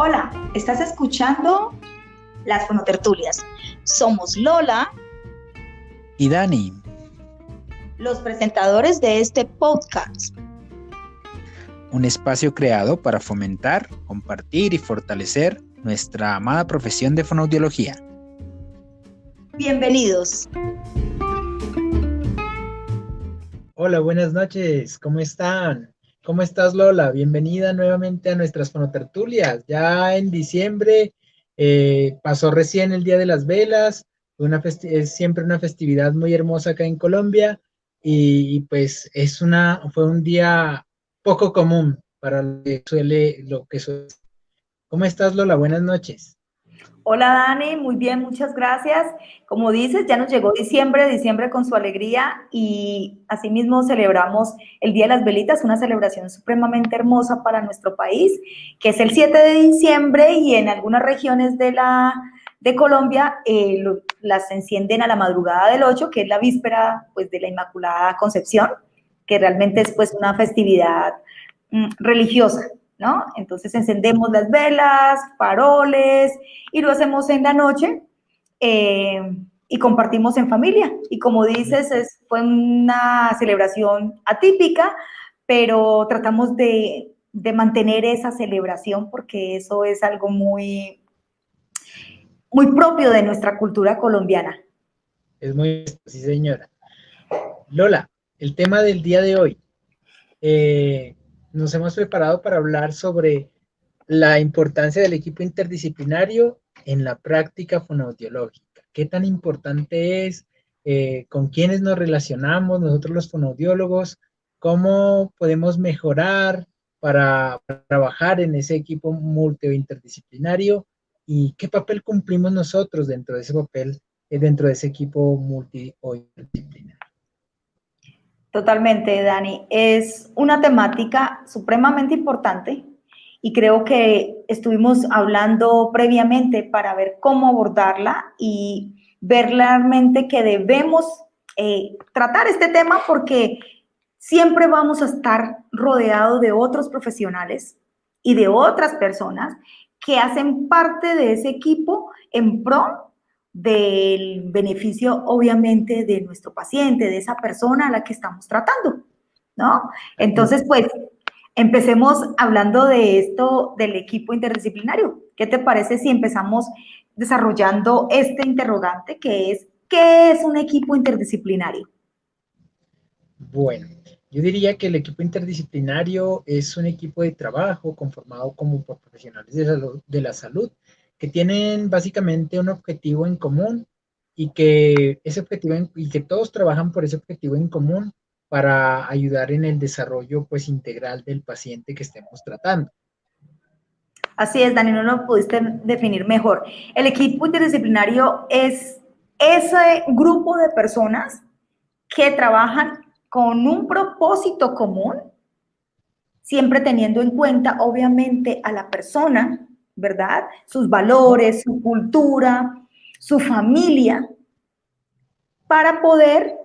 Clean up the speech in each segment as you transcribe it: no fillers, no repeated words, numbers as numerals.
Hola, estás escuchando Las Fonotertulias. Somos Lola y Dani, los presentadores de este podcast. Un espacio creado para fomentar, compartir y fortalecer nuestra amada profesión de fonoaudiología. Bienvenidos. Hola, buenas noches, ¿cómo están? ¿Cómo estás, Lola? Bienvenida nuevamente a nuestras fonotertulias. Ya en diciembre pasó recién el Día de las Velas, es siempre una festividad muy hermosa acá en Colombia y pues fue un día poco común para lo que suele. ¿Cómo estás, Lola? Buenas noches. Hola Dani, muy bien, muchas gracias. Como dices, ya nos llegó diciembre con su alegría y asimismo celebramos el Día de las Velitas, una celebración supremamente hermosa para nuestro país, que es el 7 de diciembre y en algunas regiones de Colombia las encienden a la madrugada del 8, que es la víspera pues, de la Inmaculada Concepción, que realmente es pues una festividad religiosa, ¿no? Entonces encendemos las velas, faroles y lo hacemos en la noche y compartimos en familia. Y como dices, fue una celebración atípica, pero tratamos de mantener esa celebración porque eso es algo muy, muy propio de nuestra cultura colombiana. Es muy, sí, señora. Lola, el tema del día de hoy. Nos hemos preparado para hablar sobre la importancia del equipo interdisciplinario en la práctica fonoaudiológica. ¿Qué tan importante es? ¿Con quiénes nos relacionamos nosotros los fonoaudiólogos? ¿Cómo podemos mejorar para trabajar en ese equipo multi o interdisciplinario? ¿Y qué papel cumplimos nosotros dentro de ese papel, dentro de ese equipo multi o interdisciplinario? Totalmente, Dani. Es una temática supremamente importante y creo que estuvimos hablando previamente para ver cómo abordarla y ver realmente que debemos tratar este tema porque siempre vamos a estar rodeados de otros profesionales y de otras personas que hacen parte de ese equipo en pro del beneficio, obviamente, de nuestro paciente, de esa persona a la que estamos tratando, ¿no? Entonces, pues, empecemos hablando de esto del equipo interdisciplinario. ¿Qué te parece si empezamos desarrollando este interrogante que es, ¿qué es un equipo interdisciplinario? Bueno, yo diría que el equipo interdisciplinario es un equipo de trabajo conformado como por profesionales de la salud que tienen básicamente un objetivo en común y que y que todos trabajan por ese objetivo en común para ayudar en el desarrollo pues integral del paciente que estemos tratando. Así es, Dani, no lo pudiste definir mejor. El equipo interdisciplinario es ese grupo de personas que trabajan con un propósito común, siempre teniendo en cuenta, obviamente, a la persona, ¿verdad? Sus valores, su cultura, su familia, para poder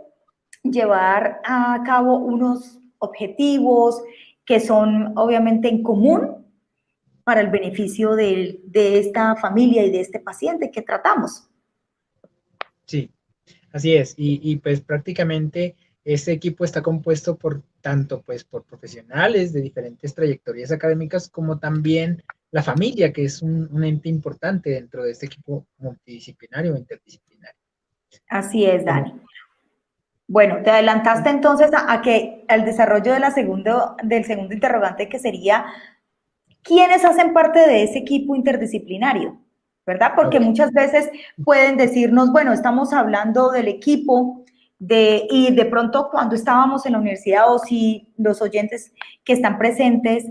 llevar a cabo unos objetivos que son, obviamente, en común para el beneficio de esta familia y de este paciente que tratamos. Sí, así es. Y pues prácticamente este equipo está compuesto por tanto pues por profesionales de diferentes trayectorias académicas como también la familia, que es un ente importante dentro de este equipo multidisciplinario o interdisciplinario. Así es, Dani. Bueno, te adelantaste entonces a que al desarrollo del segundo interrogante, que sería ¿quiénes hacen parte de ese equipo interdisciplinario? ¿Verdad? Porque muchas veces pueden decirnos, bueno, estamos hablando del equipo y de pronto cuando estábamos en la universidad o si los oyentes que están presentes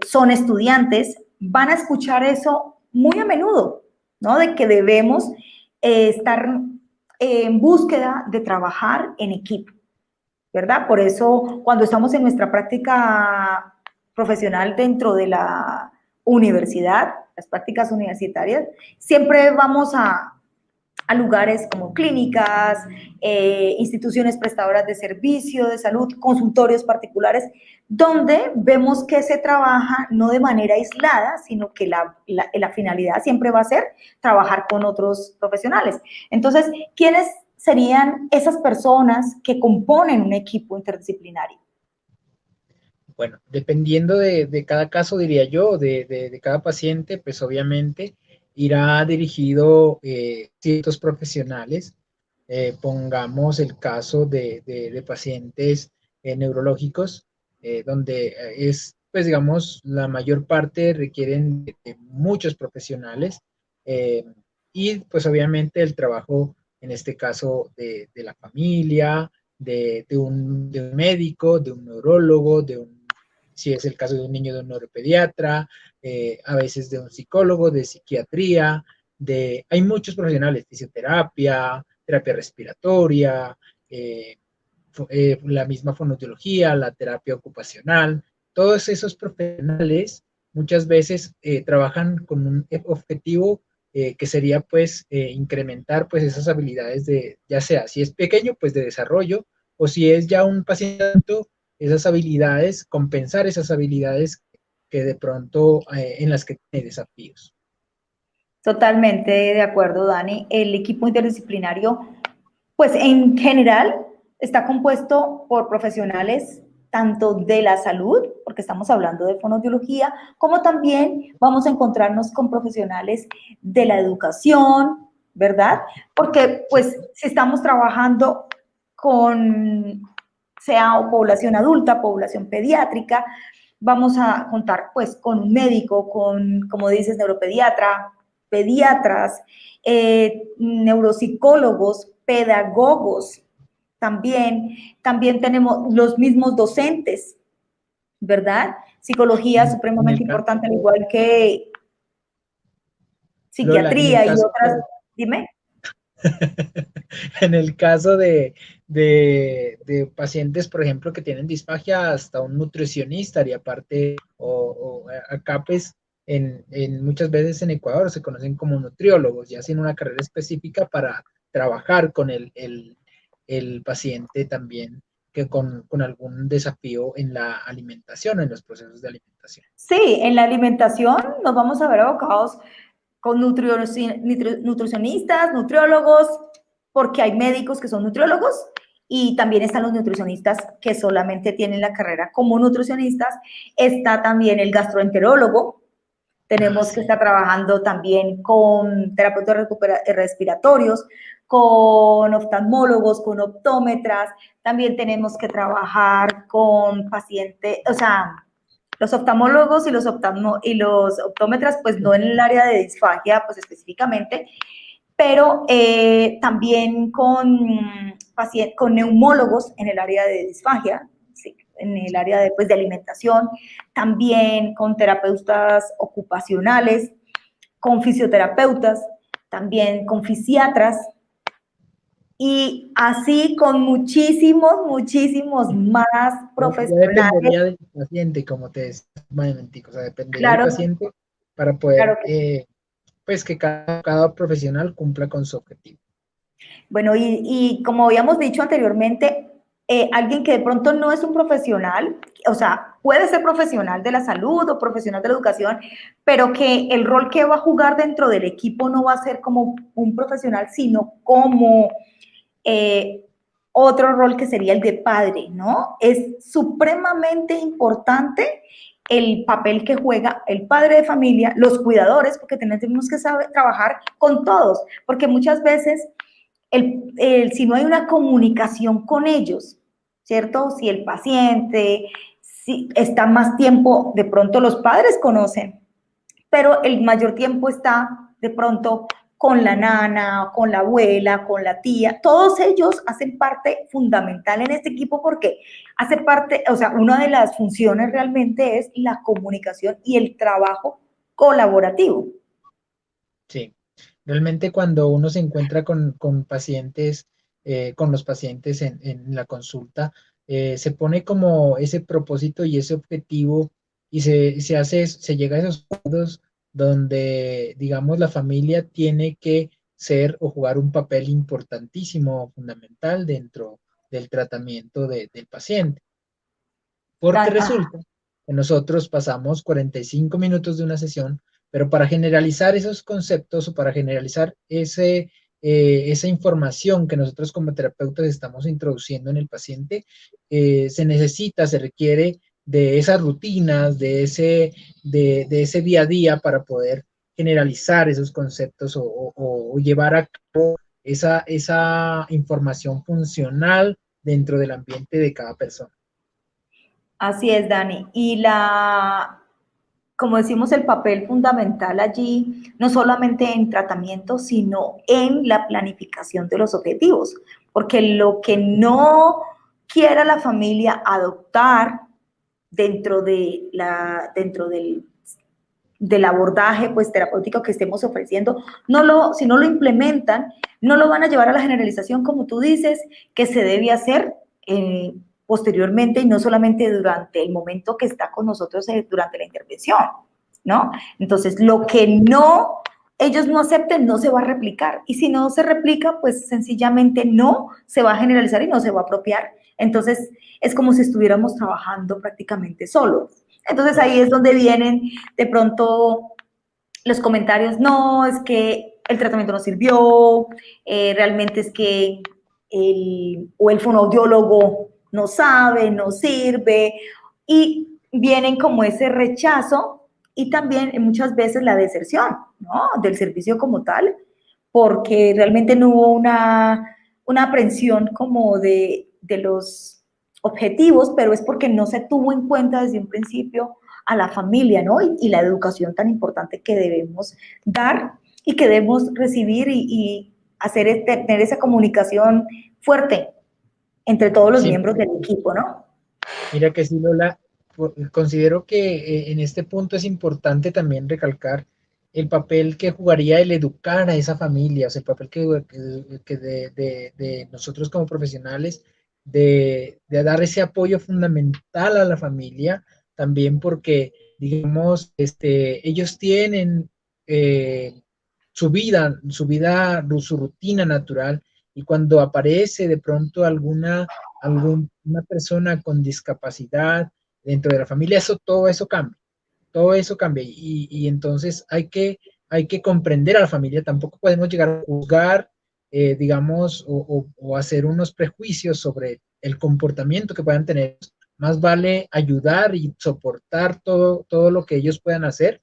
son estudiantes, van a escuchar eso muy a menudo, ¿no? De que debemos estar en búsqueda de trabajar en equipo, ¿verdad? Por eso cuando estamos en nuestra práctica profesional dentro de la universidad, las prácticas universitarias, siempre vamos a a lugares como clínicas, instituciones prestadoras de servicio de salud, consultorios particulares, donde vemos que se trabaja no de manera aislada, sino que la finalidad siempre va a ser trabajar con otros profesionales. Entonces, ¿quiénes serían esas personas que componen un equipo interdisciplinario? Bueno, dependiendo de cada caso, diría yo, de cada paciente, pues obviamente irá dirigido ciertos profesionales. Pongamos el caso de pacientes neurológicos, donde pues digamos, la mayor parte requieren de muchos profesionales eh, y pues obviamente el trabajo, en este caso, de la familia, de un médico, de un neurólogo, si es el caso de un niño, de un neuropediatra, a veces de un psicólogo, de psiquiatría, hay muchos profesionales, fisioterapia, terapia respiratoria, la misma fonoaudiología, la terapia ocupacional, todos esos profesionales muchas veces trabajan con un objetivo que sería pues incrementar pues esas habilidades ya sea si es pequeño pues de desarrollo o si es ya un paciente adulto, esas habilidades, compensar esas habilidades que de pronto en las que tiene desafíos. Totalmente de acuerdo, Dani. El equipo interdisciplinario, pues en general, está compuesto por profesionales tanto de la salud, porque estamos hablando de fonoaudiología, como también vamos a encontrarnos con profesionales de la educación, ¿verdad? Porque pues si estamos trabajando con, sea población adulta, población pediátrica, vamos a contar pues con un médico, con, como dices, neuropediatra, pediatras, neuropsicólogos, pedagogos, también tenemos los mismos docentes, ¿verdad? Psicología supremamente importante, al igual que psiquiatría y otras, dime. En el caso de pacientes, por ejemplo, que tienen disfagia, hasta un nutricionista haría parte, o acá pues muchas veces en Ecuador se conocen como nutriólogos, ya hacen una carrera específica para trabajar con el paciente también que con algún desafío en la alimentación, en los procesos de alimentación. Sí, en la alimentación nos vamos a ver abocados con nutricionistas, nutriólogos, porque hay médicos que son nutriólogos y también están los nutricionistas que solamente tienen la carrera como nutricionistas. Está también el gastroenterólogo. Tenemos que estar trabajando también con terapeutas respiratorios, con oftalmólogos, con optómetras. También tenemos que trabajar con pacientes, o sea, los oftalmólogos y los optómetras, pues no en el área de disfagia, pues específicamente, pero también con neumólogos en el área de disfagia, sí, en el área de, pues, de alimentación, también con terapeutas ocupacionales, con fisioterapeutas, también con fisiatras, y así con muchísimos más profesionales. Dependería del paciente, como te decía, o sea, dependería del paciente para poder, claro pues que cada profesional cumpla con su objetivo. Bueno, y como habíamos dicho anteriormente, alguien que de pronto no es un profesional, o sea, puede ser profesional de la salud o profesional de la educación, pero que el rol que va a jugar dentro del equipo no va a ser como un profesional, sino como otro rol que sería el de padre, ¿no? Es supremamente importante el papel que juega el padre de familia, los cuidadores, porque tenemos que saber trabajar con todos, porque muchas veces si no hay una comunicación con ellos, ¿cierto? Si el paciente si está más tiempo, de pronto los padres conocen, pero el mayor tiempo está de pronto con la nana, con la abuela, con la tía, todos ellos hacen parte fundamental en este equipo porque hace parte, o sea, una de las funciones realmente es la comunicación y el trabajo colaborativo. Sí, realmente cuando uno se encuentra con pacientes, con los pacientes en la consulta, se pone como ese propósito y ese objetivo y se llega a esos puntos donde, digamos, la familia tiene que ser o jugar un papel importantísimo, fundamental dentro del tratamiento del paciente. Porque resulta que nosotros pasamos 45 minutos de una sesión, pero para generalizar esos conceptos o para generalizar esa información que nosotros como terapeutas estamos introduciendo en el paciente, se requiere de esas rutinas, de ese día a día para poder generalizar esos conceptos o llevar a cabo esa información funcional dentro del ambiente de cada persona. Así es, Dani. Y como decimos, el papel fundamental allí, no solamente en tratamiento, sino en la planificación de los objetivos, porque lo que no quiera la familia adoptar dentro del abordaje pues terapéutico que estemos ofreciendo, si no lo implementan, no lo van a llevar a la generalización, como tú dices, que se debe hacer posteriormente y no solamente durante el momento que está con nosotros durante la intervención, ¿no? Entonces, lo que ellos no acepten no se va a replicar, y si no se replica, pues sencillamente no se va a generalizar y no se va a apropiar. Entonces, es como si estuviéramos trabajando prácticamente solos. Entonces, ahí es donde vienen de pronto los comentarios, no, es que el tratamiento no sirvió, realmente es que el fonoaudiólogo no sabe, no sirve, y vienen como ese rechazo y también muchas veces la deserción, ¿no?, del servicio como tal, porque realmente no hubo una aprehensión como de los objetivos, pero es porque no se tuvo en cuenta desde un principio a la familia, ¿no? Y la educación tan importante que debemos dar y que debemos recibir y tener esa comunicación fuerte entre todos los miembros del equipo, ¿no? Mira que sí, Lola, considero que en este punto es importante también recalcar el papel que jugaría el educar a esa familia, o sea, el papel que de nosotros como profesionales, de dar ese apoyo fundamental a la familia, también porque, digamos, ellos tienen su vida, su rutina natural, y cuando aparece de pronto alguna persona con discapacidad dentro de la familia, todo eso cambia, y entonces hay que comprender a la familia. Tampoco podemos llegar a juzgar, digamos, o hacer unos prejuicios sobre el comportamiento que puedan tener. Más vale ayudar y soportar todo lo que ellos puedan hacer,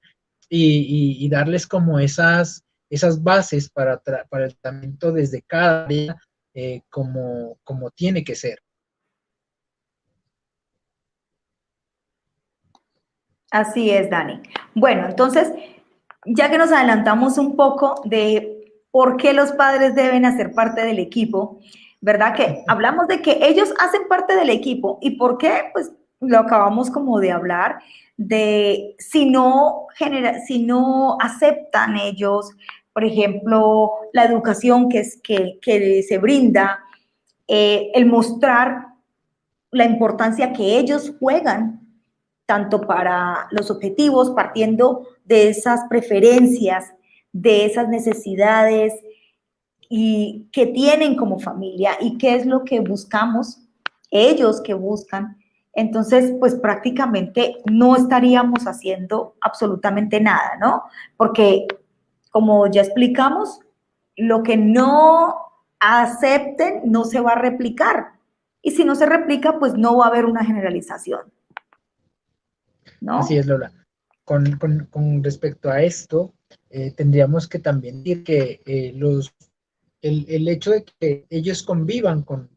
y darles como esas bases para el tratamiento desde cada área, como tiene que ser. Así es, Dani. Bueno, entonces, ya que nos adelantamos un poco de por qué los padres deben hacer parte del equipo, ¿verdad? Que hablamos de que ellos hacen parte del equipo, y por qué, pues lo acabamos como de hablar, de si no aceptan ellos, por ejemplo, la educación que se brinda, el mostrar la importancia que ellos juegan tanto para los objetivos, partiendo de esas preferencias, de esas necesidades y que tienen como familia, y qué es lo que buscamos, ellos que buscan. Entonces, pues prácticamente no estaríamos haciendo absolutamente nada, ¿no? Porque, como ya explicamos, lo que no acepten no se va a replicar. Y si no se replica, pues no va a haber una generalización, ¿no? Así es, Lola. Con respecto a esto, tendríamos que también decir que el hecho de que ellos convivan con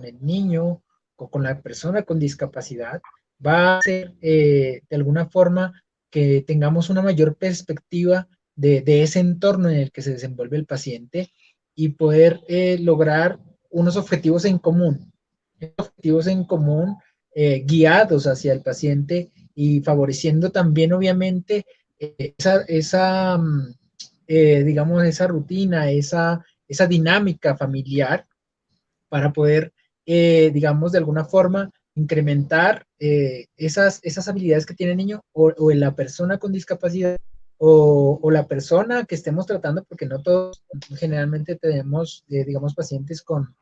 el niño o con la persona con discapacidad va a hacer, de alguna forma, que tengamos una mayor perspectiva de ese entorno en el que se desenvuelve el paciente, y poder lograr unos objetivos en común, guiados hacia el paciente, y favoreciendo también, obviamente, digamos, esa rutina, esa dinámica familiar, para poder, digamos, de alguna forma, incrementar esas habilidades que tiene el niño o la persona con discapacidad, o la persona que estemos tratando, porque no todos generalmente tenemos, digamos, pacientes con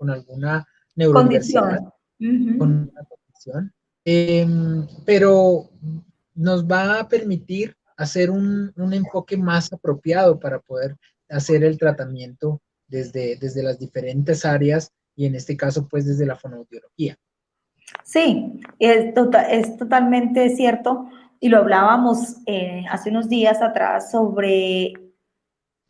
alguna neurodiversidad, Condición. Ujú. con una condición, pero nos va a permitir hacer un enfoque más apropiado para poder hacer el tratamiento desde las diferentes áreas y en este caso, pues, desde la fonoaudiología. Sí, es totalmente cierto y lo hablábamos hace unos días atrás sobre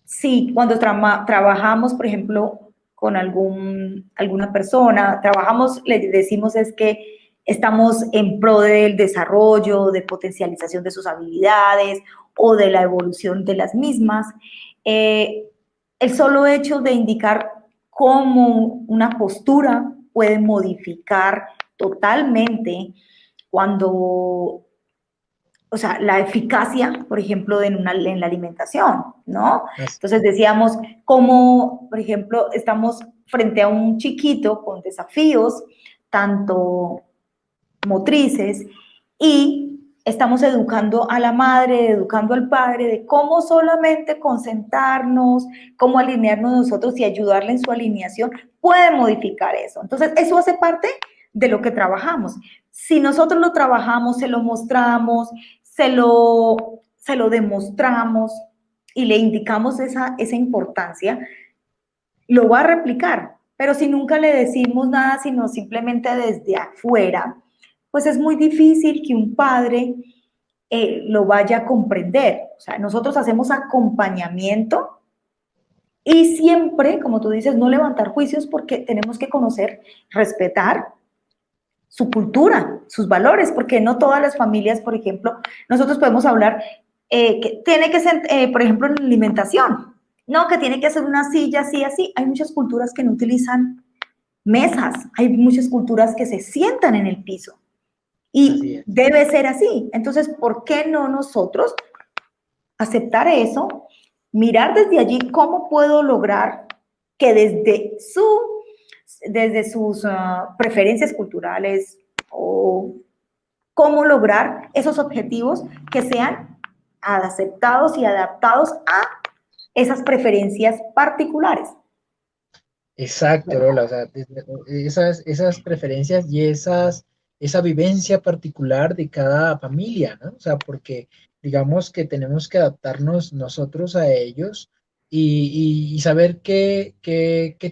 sí, cuando trabajamos, por ejemplo, con alguna persona, trabajamos, le decimos es que estamos en pro del desarrollo, de potencialización de sus habilidades o de la evolución de las mismas. Eh, el solo hecho de indicar cómo una postura puede modificar totalmente cuando, o sea, la eficacia, por ejemplo, en la alimentación, ¿no? Entonces decíamos cómo, por ejemplo, estamos frente a un chiquito con desafíos, tanto motrices, y estamos educando a la madre, educando al padre de cómo solamente concentrarnos, cómo alinearnos nosotros y ayudarle en su alineación puede modificar eso. Entonces, eso hace parte de lo que trabajamos. Si nosotros lo trabajamos, se lo mostramos, se lo demostramos y le indicamos esa importancia, lo va a replicar. Pero si nunca le decimos nada, sino simplemente desde afuera, pues es muy difícil que un padre lo vaya a comprender. O sea, nosotros hacemos acompañamiento y siempre, como tú dices, no levantar juicios porque tenemos que conocer, respetar su cultura, sus valores, porque no todas las familias, por ejemplo, nosotros podemos hablar que tiene que ser, por ejemplo, en alimentación, no, que tiene que ser una silla así, así. Hay muchas culturas que no utilizan mesas, hay muchas culturas que se sientan en el piso y debe ser así. Entonces, ¿por qué no nosotros aceptar eso, mirar desde allí cómo puedo lograr que desde sus preferencias culturales o cómo lograr esos objetivos que sean aceptados y adaptados a esas preferencias particulares? Exacto, Lola, o sea, esas preferencias y esa vivencia particular de cada familia, ¿no? O sea, porque digamos que tenemos que adaptarnos nosotros a ellos y saber qué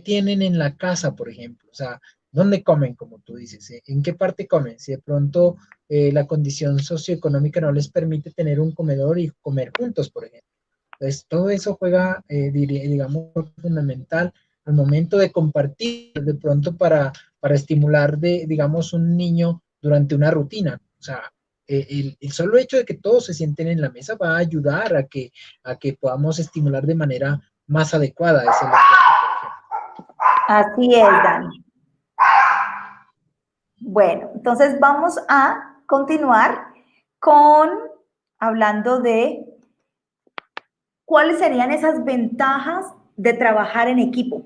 tienen en la casa, por ejemplo, o sea, dónde comen, como tú dices, en qué parte comen, si de pronto la condición socioeconómica no les permite tener un comedor y comer juntos, por ejemplo. Entonces, todo eso juega, digamos, fundamental al momento de compartir, de pronto para estimular, digamos, un niño durante una rutina. O sea, el solo hecho de que todos se sienten en la mesa va a ayudar a que podamos estimular de manera más adecuada ese lenguaje, por ejemplo. Así es, Dani. Bueno, entonces vamos a continuar hablando de cuáles serían esas ventajas de trabajar en equipo.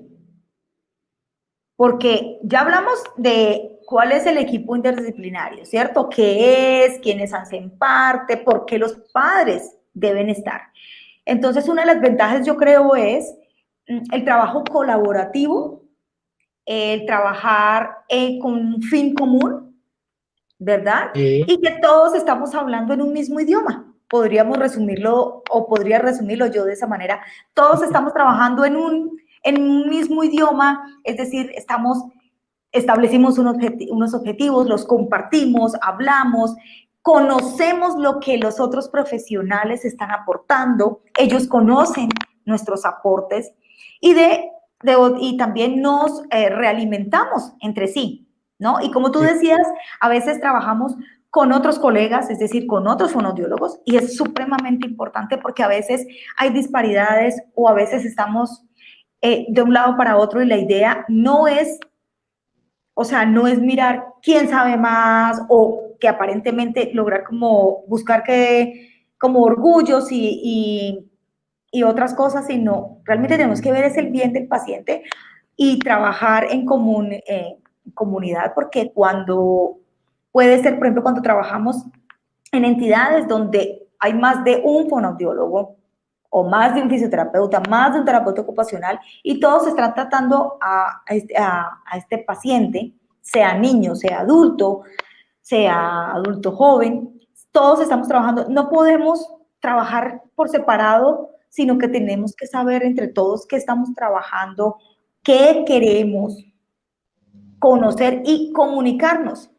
Porque ya hablamos de cuál es el equipo interdisciplinario, ¿cierto? ¿Qué es? ¿Quiénes hacen parte? ¿Por qué los padres deben estar? Entonces, una de las ventajas, yo creo, es el trabajo colaborativo, el trabajar con un fin común, ¿verdad? Y que todos estamos hablando en un mismo idioma. Podríamos resumirlo, o podría resumirlo yo de esa manera. Todos estamos trabajando en un mismo idioma, es decir, establecimos unos objetivos, los compartimos, hablamos, conocemos lo que los otros profesionales están aportando, ellos conocen nuestros aportes y también nos realimentamos entre sí, ¿no? Y como tú decías, a veces trabajamos con otros colegas, es decir, con otros fonoaudiólogos, y es supremamente importante porque a veces hay disparidades o a veces estamos de un lado para otro y la idea no es, o sea, no es mirar quién sabe más o que aparentemente lograr como buscar como orgullos y otras cosas, sino realmente tenemos que ver es el bien del paciente y trabajar en comunidad, porque puede ser, por ejemplo, cuando trabajamos en entidades donde hay más de un fonoaudiólogo o más de un fisioterapeuta, más de un terapeuta ocupacional, y todos están tratando a este paciente, sea niño, sea adulto joven, todos estamos trabajando. No podemos trabajar por separado, sino que tenemos que saber entre todos qué estamos trabajando, qué queremos, conocer y comunicarnos,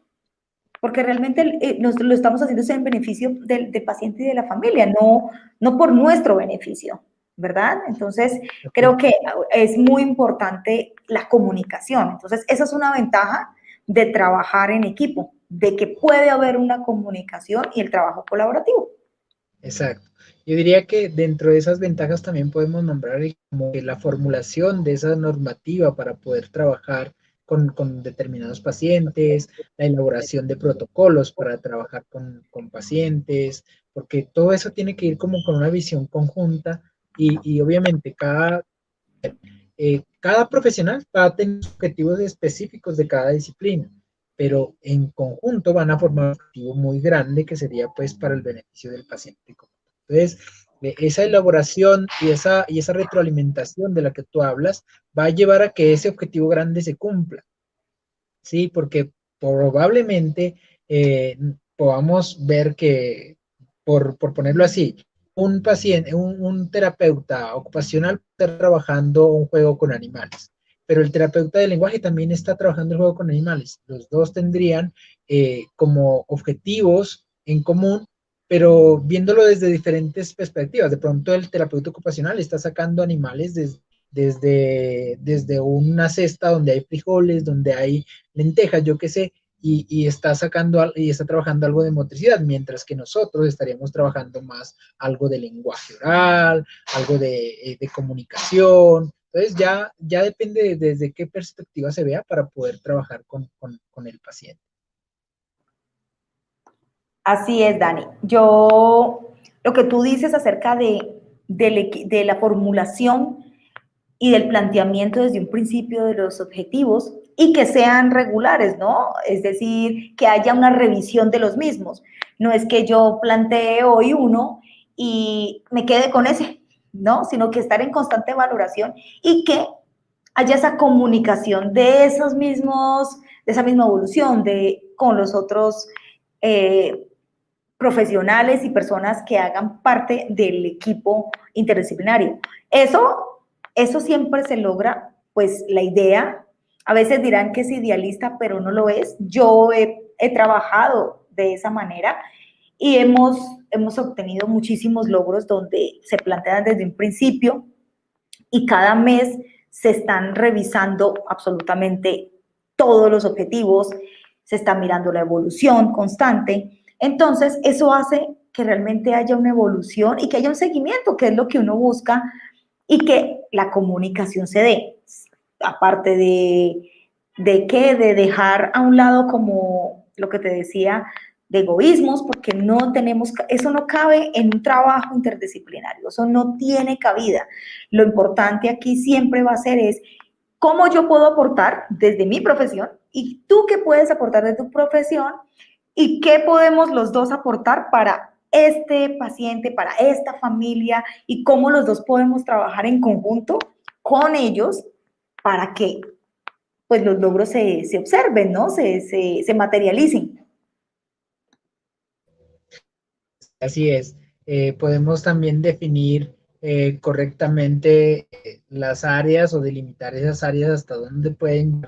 porque realmente lo estamos haciendo en beneficio del paciente y de la familia, no por nuestro beneficio, ¿verdad? Entonces, creo que es muy importante la comunicación. Entonces, esa es una ventaja de trabajar en equipo, de que puede haber una comunicación y el trabajo colaborativo. Exacto. Yo diría que dentro de esas ventajas también podemos nombrar como que la formulación de esa normativa para poder trabajar con determinados pacientes, la elaboración de protocolos para trabajar con pacientes, porque todo eso tiene que ir como con una visión conjunta y obviamente cada profesional va a tener objetivos específicos de cada disciplina, pero en conjunto van a formar un objetivo muy grande que sería pues para el beneficio del paciente. Entonces, esa elaboración y esa retroalimentación de la que tú hablas va a llevar a que ese objetivo grande se cumpla, ¿sí? Porque probablemente podamos ver que, por ponerlo así, un paciente, un terapeuta ocupacional está trabajando un juego con animales, pero el terapeuta de lenguaje también está trabajando el juego con animales. Los dos tendrían como objetivos en común, pero viéndolo desde diferentes perspectivas. De pronto el terapeuta ocupacional está sacando animales desde una cesta donde hay frijoles, donde hay lentejas, yo qué sé, y está sacando y está trabajando algo de motricidad, mientras que nosotros estaríamos trabajando más algo de lenguaje oral, algo de comunicación. Entonces ya depende desde qué perspectiva se vea para poder trabajar con el paciente. Así es, Dani. Lo que tú dices acerca de la formulación y del planteamiento desde un principio de los objetivos y que sean regulares, ¿no? Es decir, que haya una revisión de los mismos. No es que yo plantee hoy uno y me quede con ese, ¿no? Sino que estar en constante valoración y que haya esa comunicación de esa misma evolución con los otros profesionales y personas que hagan parte del equipo interdisciplinario. Eso siempre se logra, pues la idea, a veces dirán que es idealista, pero no lo es. Yo he trabajado de esa manera y hemos obtenido muchísimos logros donde se plantean desde un principio y cada mes se están revisando absolutamente todos los objetivos, se está mirando la evolución constante. Entonces, eso hace que realmente haya una evolución y que haya un seguimiento, que es lo que uno busca, y que la comunicación se dé. Aparte de dejar a un lado, como lo que te decía, de egoísmos, porque eso no cabe en un trabajo interdisciplinario, eso no tiene cabida. Lo importante aquí siempre va a ser es cómo yo puedo aportar desde mi profesión y tú qué puedes aportar de tu profesión y qué podemos los dos aportar para este paciente, para esta familia, y cómo los dos podemos trabajar en conjunto con ellos para que pues los logros se observen, ¿no? Se materialicen. Así es. Podemos también definir correctamente las áreas o delimitar esas áreas hasta dónde pueden,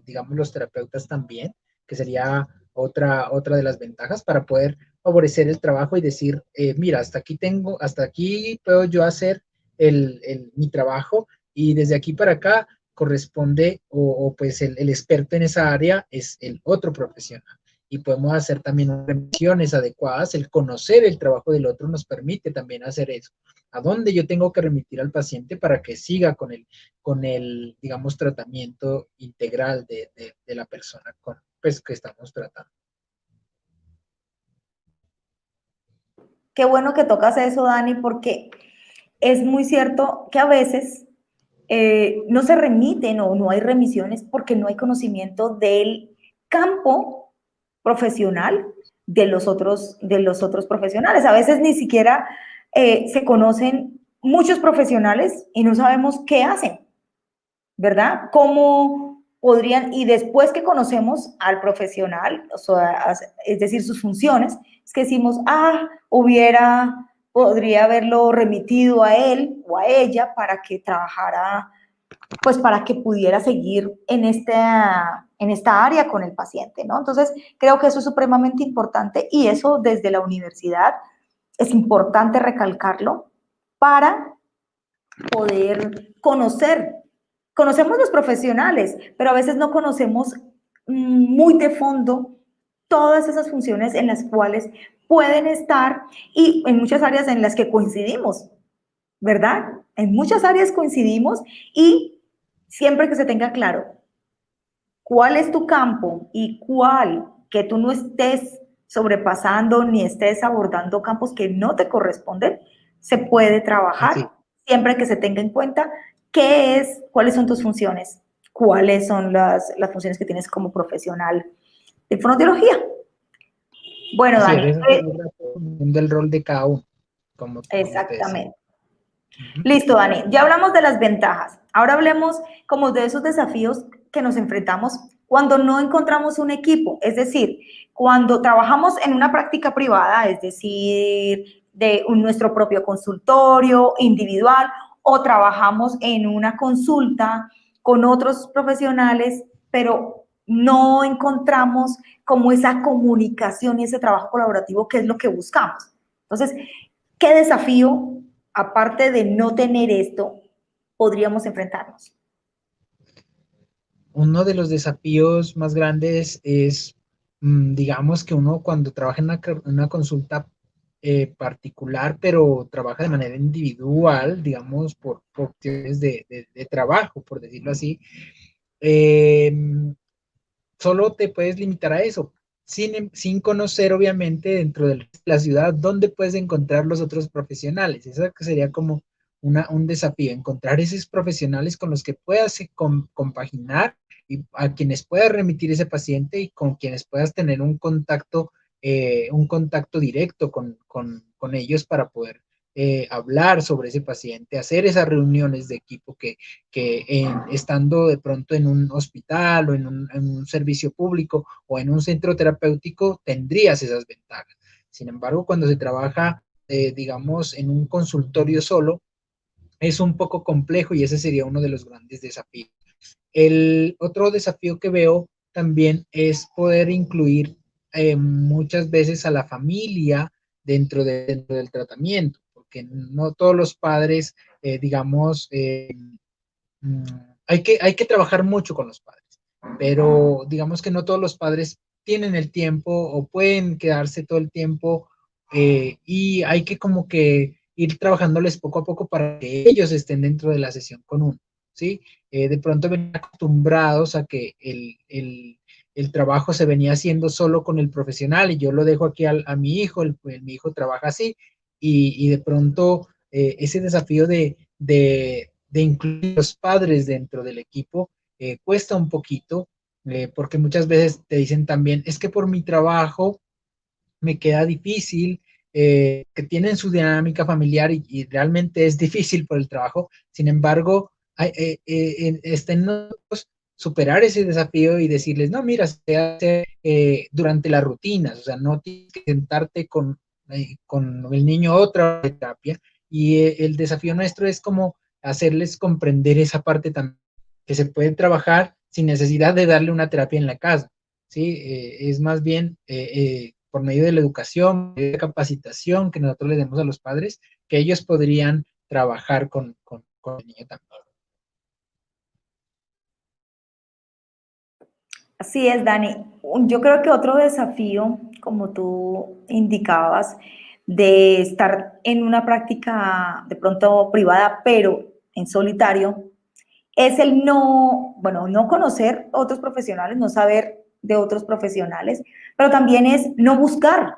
digamos, los terapeutas también, que sería otra de las ventajas para poder favorecer el trabajo y decir, mira, hasta aquí puedo yo hacer mi trabajo y desde aquí para acá corresponde o pues el experto en esa área es el otro profesional. Y podemos hacer también revisiones adecuadas. El conocer el trabajo del otro nos permite también hacer eso. ¿A dónde yo tengo que remitir al paciente para que siga con el digamos, tratamiento integral de la persona pues, que estamos tratando? Qué bueno que tocas eso, Dani, porque es muy cierto que a veces no se remiten o no hay remisiones porque no hay conocimiento del campo profesional de los otros profesionales. A veces ni siquiera se conocen muchos profesionales y no sabemos qué hacen, ¿verdad? ¿Cómo podrían? Y después que conocemos al profesional, o sea, es decir, sus funciones, es que decimos, podría haberlo remitido a él o a ella para que trabajara, pues para que pudiera seguir en esta área con el paciente, ¿no? Entonces, creo que eso es supremamente importante y eso desde la universidad es importante recalcarlo para poder conocemos los profesionales, pero a veces no conocemos muy de fondo todas esas funciones en las cuales pueden estar y en muchas áreas en las que coincidimos, ¿verdad? En muchas áreas coincidimos y siempre que se tenga claro cuál es tu campo y que tú no estés sobrepasando ni estés abordando campos que no te corresponden, se puede trabajar. Sí. Siempre que se tenga en cuenta cuáles son tus funciones, cuáles son las funciones que tienes como profesional de fonoaudiología. Bueno, Dani. Del rol de cada uno. Exactamente. Listo, Dani. Ya hablamos de las ventajas. Ahora hablemos como de esos desafíos que nos enfrentamos cuando no encontramos un equipo. Es decir, cuando trabajamos en una práctica privada, es decir, nuestro propio consultorio individual, o trabajamos en una consulta con otros profesionales, pero no encontramos como esa comunicación y ese trabajo colaborativo que es lo que buscamos. Entonces, ¿qué desafío, aparte de no tener esto, podríamos enfrentarnos? Uno de los desafíos más grandes es, digamos, que uno cuando trabaja en una consulta particular, pero trabaja de manera individual, digamos, por cuestiones de trabajo, por decirlo así, solo te puedes limitar a eso, sin conocer, obviamente, dentro de la ciudad, dónde puedes encontrar los otros profesionales. Eso sería como un desafío, encontrar esos profesionales con los que puedas compaginar y a quienes puedas remitir ese paciente y con quienes puedas tener un contacto directo con ellos para poder hablar sobre ese paciente, hacer esas reuniones de equipo que estando de pronto en un hospital o en un servicio público o en un centro terapéutico tendrías esas ventajas. Sin embargo, cuando se trabaja, digamos, en un consultorio solo, es un poco complejo y ese sería uno de los grandes desafíos. El otro desafío que veo también es poder incluir muchas veces a la familia dentro del tratamiento, porque no todos los padres, digamos, hay que trabajar mucho con los padres, pero digamos que no todos los padres tienen el tiempo o pueden quedarse todo el tiempo y hay que como que ir trabajándoles poco a poco para que ellos estén dentro de la sesión con uno, ¿sí? De pronto ven acostumbrados a que el trabajo se venía haciendo solo con el profesional y yo lo dejo aquí a mi hijo, mi hijo trabaja así y de pronto ese desafío de incluir los padres dentro del equipo cuesta un poquito porque muchas veces te dicen también, es que por mi trabajo me queda difícil, que tienen su dinámica familiar y realmente es difícil por el trabajo. Sin embargo, está en nosotros superar ese desafío y decirles, no, mira, se hace durante las rutinas, o sea, no tienes que sentarte con el niño otra terapia. Y el desafío nuestro es como hacerles comprender esa parte también, que se puede trabajar sin necesidad de darle una terapia en la casa, ¿sí? Es más bien por medio de la educación, de la capacitación que nosotros le demos a los padres, que ellos podrían trabajar con el niño también. Así es, Dani. Yo creo que otro desafío, como tú indicabas, de estar en una práctica de pronto privada, pero en solitario, es el no conocer otros profesionales, no saber de otros profesionales, pero también es no buscar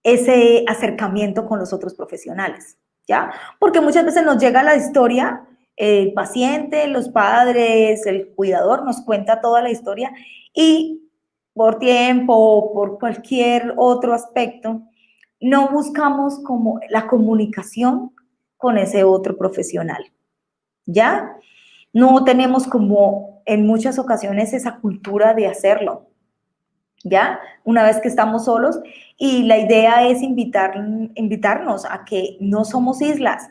ese acercamiento con los otros profesionales, ¿ya? Porque muchas veces nos llega la historia, el paciente, los padres, el cuidador nos cuenta toda la historia y por tiempo o por cualquier otro aspecto, no buscamos como la comunicación con ese otro profesional, ¿ya? No tenemos como en muchas ocasiones esa cultura de hacerlo, ¿ya? Una vez que estamos solos, y la idea es invitarnos a que no somos islas,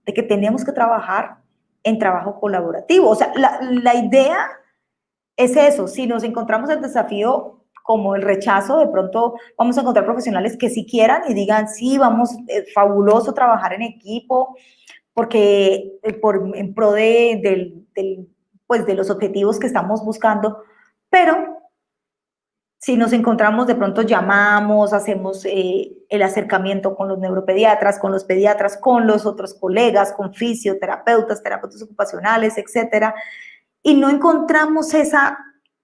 de que tenemos que trabajar en trabajo colaborativo. O sea, la idea es eso. Si nos encontramos el desafío como el rechazo, de pronto vamos a encontrar profesionales que sí quieran y digan, sí, vamos, fabuloso trabajar en equipo, porque en pro pues de los objetivos que estamos buscando, pero si nos encontramos, de pronto llamamos, hacemos el acercamiento con los neuropediatras, con los pediatras, con los otros colegas, con fisioterapeutas, terapeutas ocupacionales, etcétera, y no encontramos esa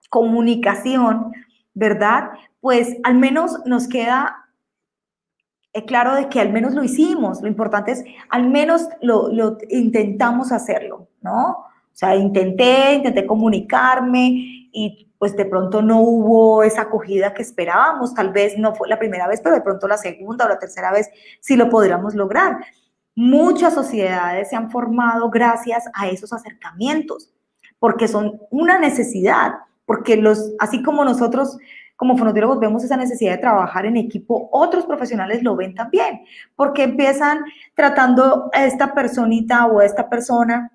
comunicación, ¿verdad? Pues al menos nos queda claro de que al menos lo hicimos. Lo importante es, al menos lo intentamos hacerlo, ¿no? O sea, intenté comunicarme y pues de pronto no hubo esa acogida que esperábamos. Tal vez no fue la primera vez, pero de pronto la segunda o la tercera vez sí lo podríamos lograr. Muchas sociedades se han formado gracias a esos acercamientos, porque son una necesidad, porque así como nosotros como fonoaudiólogos vemos esa necesidad de trabajar en equipo, otros profesionales lo ven también, porque empiezan tratando a esta personita o a esta persona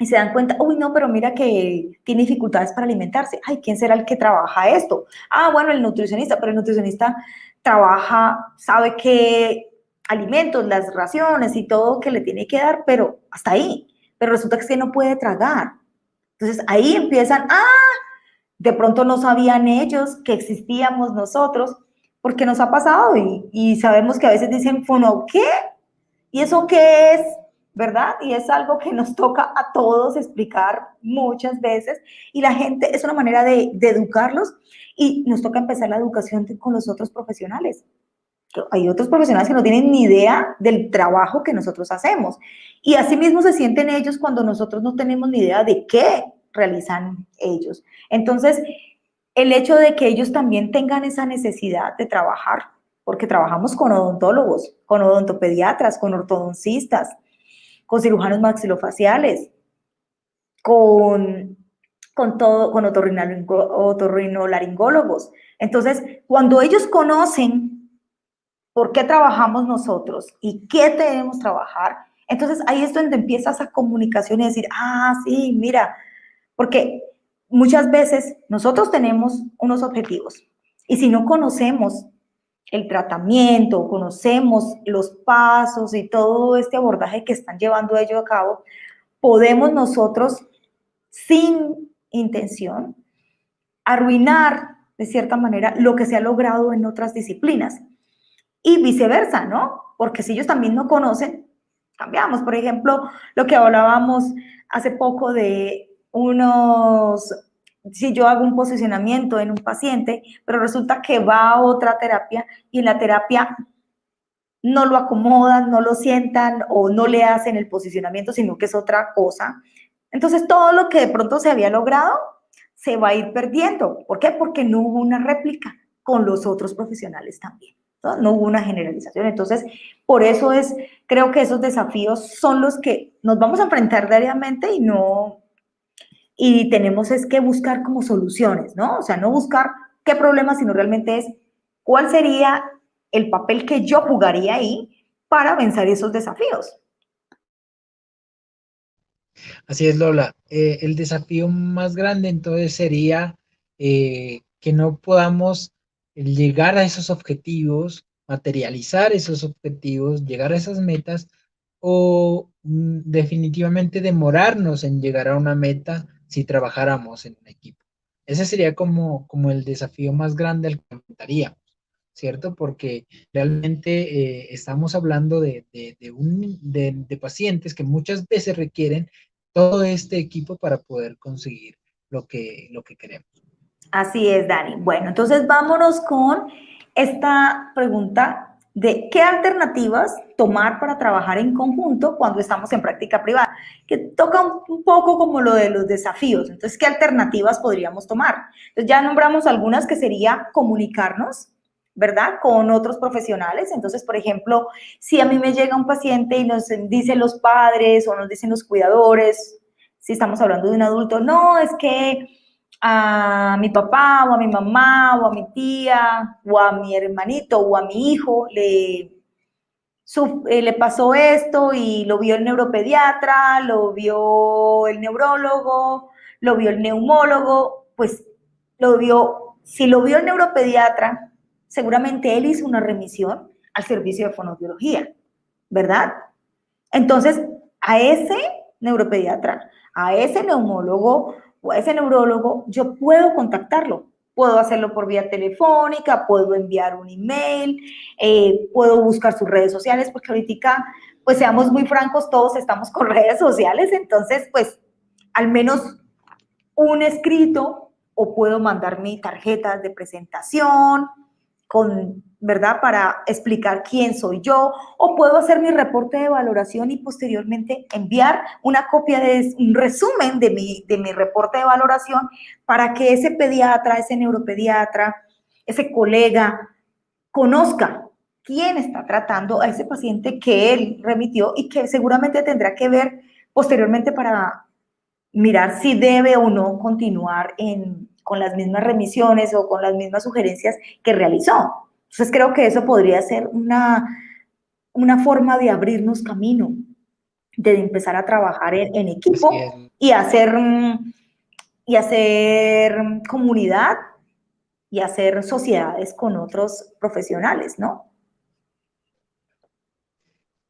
y se dan cuenta, uy, no, pero mira que tiene dificultades para alimentarse. Ay, ¿quién será el que trabaja esto? Ah, bueno, el nutricionista, pero el nutricionista trabaja, sabe qué alimentos, las raciones y todo que le tiene que dar, pero hasta ahí. Pero resulta que no puede tragar. Entonces ahí empiezan, de pronto no sabían ellos que existíamos nosotros, porque nos ha pasado y sabemos que a veces dicen, ¿fono qué? ¿Y eso qué es? ¿Verdad? Y es algo que nos toca a todos explicar muchas veces, y la gente, es una manera de educarlos, y nos toca empezar la educación con los otros profesionales. Hay otros profesionales que no tienen ni idea del trabajo que nosotros hacemos, y así mismo se sienten ellos cuando nosotros no tenemos ni idea de qué realizan ellos. Entonces, el hecho de que ellos también tengan esa necesidad de trabajar, porque trabajamos con odontólogos, con odontopediatras, con ortodoncistas, con cirujanos maxilofaciales, con otorrinolaringólogos. Entonces, cuando ellos conocen por qué trabajamos nosotros y qué debemos trabajar, entonces ahí es donde empieza esa comunicación y decir, sí, mira, porque muchas veces nosotros tenemos unos objetivos, y si no conocemos el tratamiento, conocemos los pasos y todo este abordaje que están llevando ellos a cabo, podemos nosotros, sin intención, arruinar de cierta manera lo que se ha logrado en otras disciplinas, y viceversa, ¿no? Porque si ellos también no conocen, cambiamos. Por ejemplo, lo que hablábamos hace poco de si yo hago un posicionamiento en un paciente, pero resulta que va a otra terapia y en la terapia no lo acomodan, no lo sientan o no le hacen el posicionamiento, sino que es otra cosa. Entonces, todo lo que de pronto se había logrado se va a ir perdiendo. ¿Por qué? Porque no hubo una réplica con los otros profesionales también. No hubo una generalización. Entonces, por eso creo que esos desafíos son los que nos vamos a enfrentar diariamente, y tenemos que buscar como soluciones, ¿no? O sea, no buscar qué problema, sino realmente es cuál sería el papel que yo jugaría ahí para vencer esos desafíos. Así es, Lola. El desafío más grande entonces sería que no podamos llegar a esos objetivos, materializar esos objetivos, llegar a esas metas, o definitivamente demorarnos en llegar a una meta si trabajáramos en un equipo. Ese sería como el desafío más grande al que enfrentaríamos, ¿cierto? Porque realmente estamos hablando de pacientes que muchas veces requieren todo este equipo para poder conseguir lo que queremos. Así es, Dani. Bueno, entonces vámonos con esta pregunta de qué alternativas tomar para trabajar en conjunto cuando estamos en práctica privada, que toca un poco como lo de los desafíos. Entonces, ¿qué alternativas podríamos tomar? Entonces, ya nombramos algunas que sería comunicarnos, ¿verdad? Con otros profesionales. Entonces, por ejemplo, si a mí me llega un paciente y nos dicen los padres o nos dicen los cuidadores, si estamos hablando de un adulto, no, es que a mi papá o a mi mamá o a mi tía o a mi hermanito o a mi hijo le pasó esto y lo vio el neuropediatra, lo vio el neurólogo, lo vio el neumólogo, pues si lo vio el neuropediatra, seguramente él hizo una remisión al servicio de fonoaudiología, ¿verdad? Entonces, a ese neuropediatra, a ese neumólogo o a ese neurólogo, yo puedo contactarlo. Puedo hacerlo por vía telefónica, puedo enviar un email, puedo buscar sus redes sociales, porque ahorita, pues seamos muy francos, todos estamos con redes sociales, entonces, pues, al menos un escrito o puedo mandar mi tarjeta de presentación, ¿verdad? Para explicar quién soy yo, o puedo hacer mi reporte de valoración y posteriormente enviar una copia un resumen de mi reporte de valoración para que ese pediatra, ese neuropediatra, ese colega conozca quién está tratando a ese paciente que él remitió y que seguramente tendrá que ver posteriormente para mirar si debe o no continuar con las mismas remisiones o con las mismas sugerencias que realizó. Entonces creo que eso podría ser una forma de abrirnos camino, de empezar a trabajar en equipo y hacer comunidad y hacer sociedades con otros profesionales, ¿no?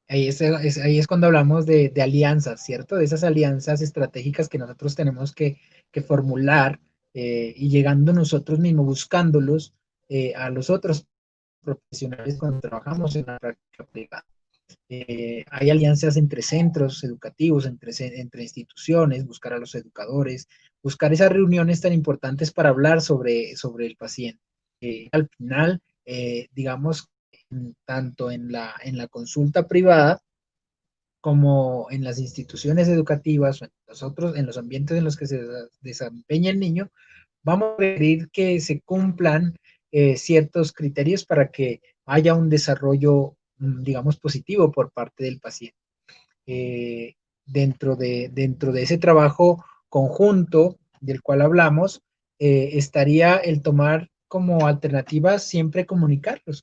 Ahí es cuando hablamos de alianzas, ¿cierto? De esas alianzas estratégicas que nosotros tenemos que formular y llegando nosotros mismos, buscándolos a los otros profesionales cuando trabajamos en la práctica privada. Hay alianzas entre centros educativos, entre instituciones, buscar a los educadores, buscar esas reuniones tan importantes para hablar sobre el paciente. Al final, digamos, tanto en la consulta privada como en las instituciones educativas o en los ambientes en los que se desempeña el niño, vamos a requerir que se cumplan ciertos criterios para que haya un desarrollo, digamos, positivo por parte del paciente. Dentro de ese trabajo conjunto del cual hablamos, estaría el tomar como alternativa siempre comunicarnos.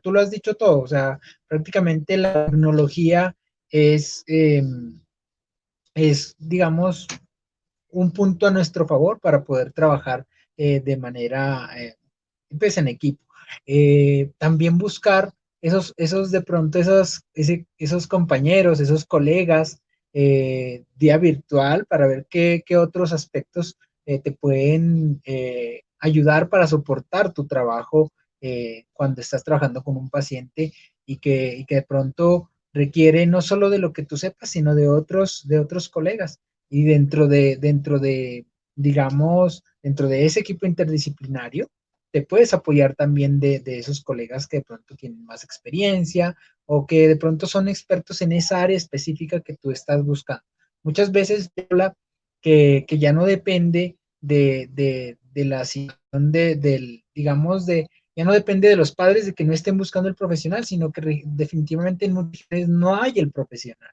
Tú lo has dicho todo, o sea, prácticamente la tecnología es, digamos, un punto a nuestro favor para poder trabajar de manera, pues, en equipo. También buscar de pronto, esos compañeros, esos colegas, vía virtual para ver qué otros aspectos te pueden ayudar para soportar tu trabajo cuando estás trabajando con un paciente y que de pronto requiere no solo de lo que tú sepas, sino de otros colegas. Y digamos, dentro de ese equipo interdisciplinario, te puedes apoyar también de esos colegas que de pronto tienen más experiencia o que de pronto son expertos en esa área específica que tú estás buscando. Muchas veces habla que ya no depende de la situación digamos, ya no depende de los padres de que no estén buscando el profesional, sino que definitivamente en muchas regiones no hay el profesional.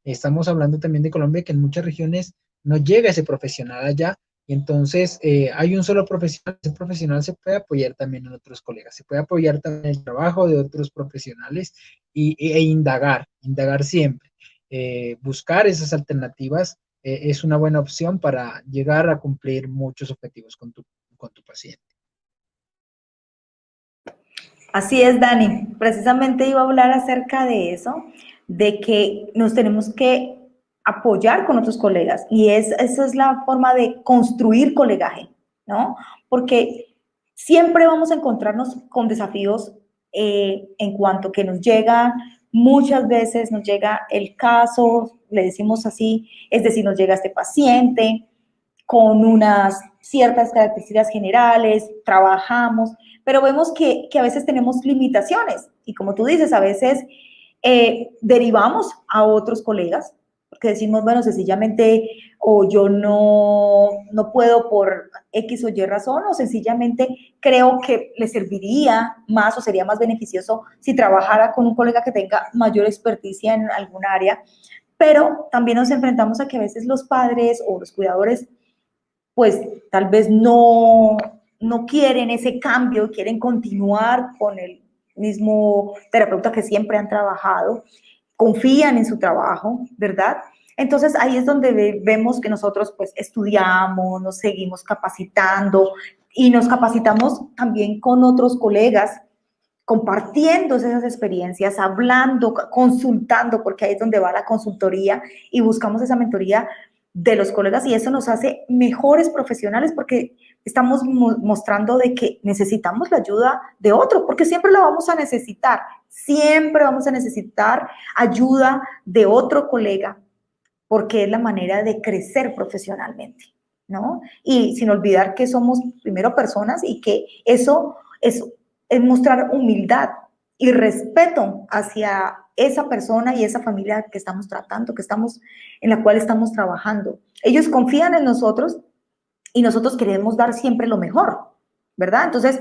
Estamos hablando también de Colombia, que en muchas regiones no llega ese profesional allá, y entonces hay un solo profesional. Ese profesional se puede apoyar también en otros colegas, se puede apoyar también en el trabajo de otros profesionales e indagar siempre. Buscar esas alternativas es una buena opción para llegar a cumplir muchos objetivos con tu paciente. Así es, Dani. Precisamente iba a hablar acerca de eso, de que nos tenemos que apoyar con otros colegas y esa es la forma de construir colegaje, ¿no? Porque siempre vamos a encontrarnos con desafíos en cuanto que nos llega, muchas veces nos llega el caso, le decimos así, es decir, nos llega este paciente con unas ciertas características generales, trabajamos, pero vemos que a veces tenemos limitaciones y como tú dices, a veces derivamos a otros colegas porque decimos, bueno, sencillamente o yo no puedo por X o Y razón o sencillamente creo que le serviría más o sería más beneficioso si trabajara con un colega que tenga mayor experticia en algún área, pero también nos enfrentamos a que a veces los padres o los cuidadores pues tal vez no quieren ese cambio, quieren continuar con el mismo terapeuta que siempre han trabajado, confían en su trabajo, ¿verdad? Entonces ahí es donde vemos que nosotros pues estudiamos, nos seguimos capacitando y nos capacitamos también con otros colegas, compartiendo esas experiencias, hablando, consultando, porque ahí es donde va la consultoría y buscamos esa mentoría de los colegas y eso nos hace mejores profesionales porque estamos mostrando de que necesitamos la ayuda de otro, porque siempre la vamos a necesitar, siempre vamos a necesitar ayuda de otro colega, porque es la manera de crecer profesionalmente, ¿no? Y sin olvidar que somos primero personas y que eso es mostrar humildad y respeto hacia esa persona y esa familia que estamos tratando, en la cual estamos trabajando. Ellos confían en nosotros y nosotros queremos dar siempre lo mejor, ¿verdad? Entonces,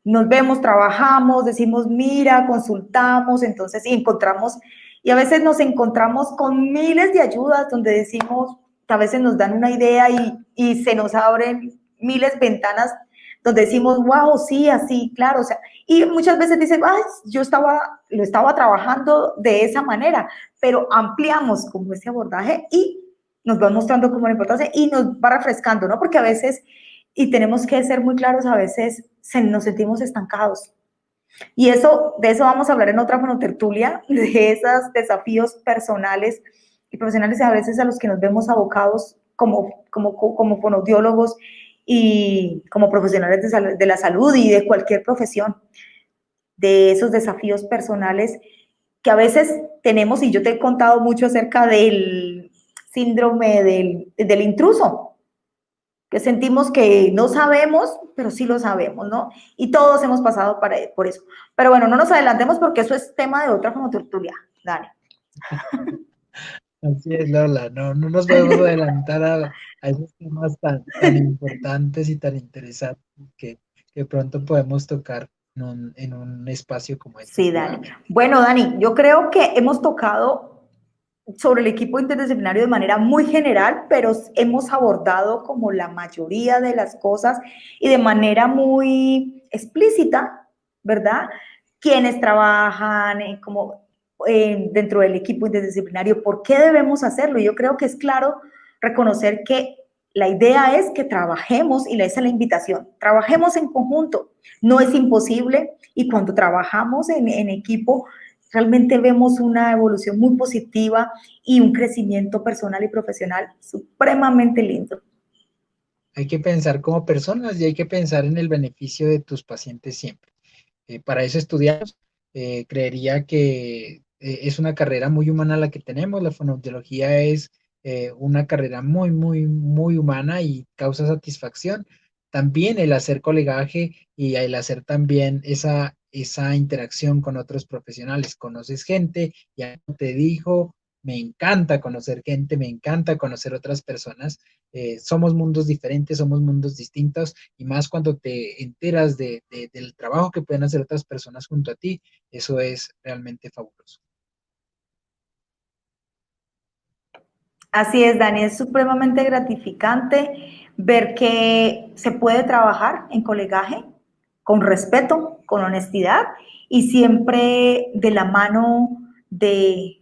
nos vemos, trabajamos, decimos, mira, consultamos, entonces, y encontramos, y a veces nos encontramos con miles de ayudas donde decimos, que a veces nos dan una idea y se nos abren miles de ventanas donde decimos, wow, sí, así, claro, o sea, y muchas veces dicen, ay, lo estaba trabajando de esa manera, pero ampliamos como ese abordaje y nos va mostrando como la importancia y nos va refrescando, ¿no? Porque a veces, y tenemos que ser muy claros, a veces nos sentimos estancados. Y de eso vamos a hablar en otra fonotertulia, de esos desafíos personales y profesionales a veces a los que nos vemos abocados como fonoaudiólogos y como profesionales de la salud y de cualquier profesión, de esos desafíos personales que a veces tenemos, y yo te he contado mucho acerca del síndrome del intruso, que sentimos que no sabemos, pero sí lo sabemos, ¿no? Y todos hemos pasado por eso. Pero bueno, no nos adelantemos porque eso es tema de otra fonotertulia, Dani. Así es, Lola, no nos podemos adelantar a esos temas tan importantes y tan interesantes que pronto podemos tocar en un espacio como este Sí, privado. Dani. Bueno, Dani, yo creo que hemos tocado sobre el equipo interdisciplinario de manera muy general, pero hemos abordado como la mayoría de las cosas y de manera muy explícita, ¿verdad? Quienes trabajan dentro del equipo interdisciplinario, ¿por qué debemos hacerlo? Yo creo que es claro reconocer que la idea es que trabajemos, y esa es la invitación, trabajemos en conjunto, no es imposible, y cuando trabajamos en equipo, realmente vemos una evolución muy positiva y un crecimiento personal y profesional supremamente lindo. Hay que pensar como personas y hay que pensar en el beneficio de tus pacientes siempre. Para eso estudiamos. Creería que es una carrera muy humana la que tenemos. La fonoaudiología es una carrera muy, muy, muy humana y causa satisfacción. También el hacer colegaje y el hacer también esa interacción con otros profesionales. Conoces gente, ya te dijo, me encanta conocer gente, me encanta conocer otras personas. Somos mundos diferentes, somos mundos distintos y más cuando te enteras del trabajo que pueden hacer otras personas junto a ti, eso es realmente fabuloso. Así es, Dani, es supremamente gratificante ver que se puede trabajar en colegaje con respeto, con honestidad y siempre de la mano de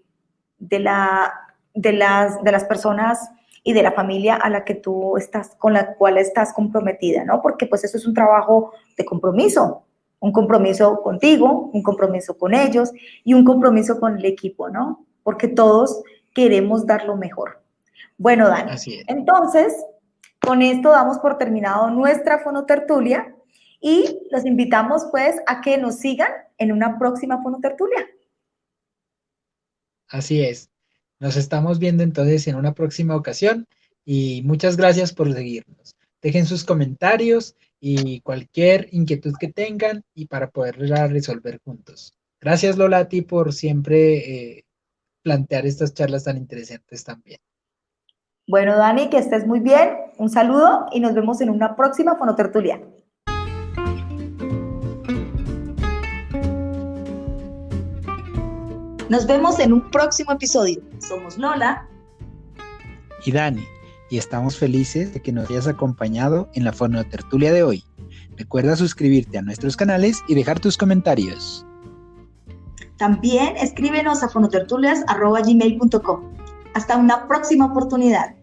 las personas y de la familia a la que tú estás, con la cual estás comprometida, ¿no? Porque pues eso es un trabajo de compromiso, un compromiso contigo, un compromiso con ellos y un compromiso con el equipo, ¿no? Porque todos queremos dar lo mejor. Bueno, Dani, Así es. entonces, con esto damos por terminado nuestra fonotertulia y los invitamos pues a que nos sigan en una próxima fonotertulia. Así es. Nos estamos viendo entonces en una próxima ocasión y muchas gracias por seguirnos. Dejen sus comentarios y cualquier inquietud que tengan y para poderla resolver juntos. Gracias, Lola, a ti por siempre plantear estas charlas tan interesantes también. Bueno, Dani, que estés muy bien. Un saludo y nos vemos en una próxima Fonotertulia. Nos vemos en un próximo episodio. Somos Lola y Dani, y estamos felices de que nos hayas acompañado en la Fonotertulia de hoy. Recuerda suscribirte a nuestros canales y dejar tus comentarios. También escríbenos a fonotertulias@gmail.com. Hasta una próxima oportunidad.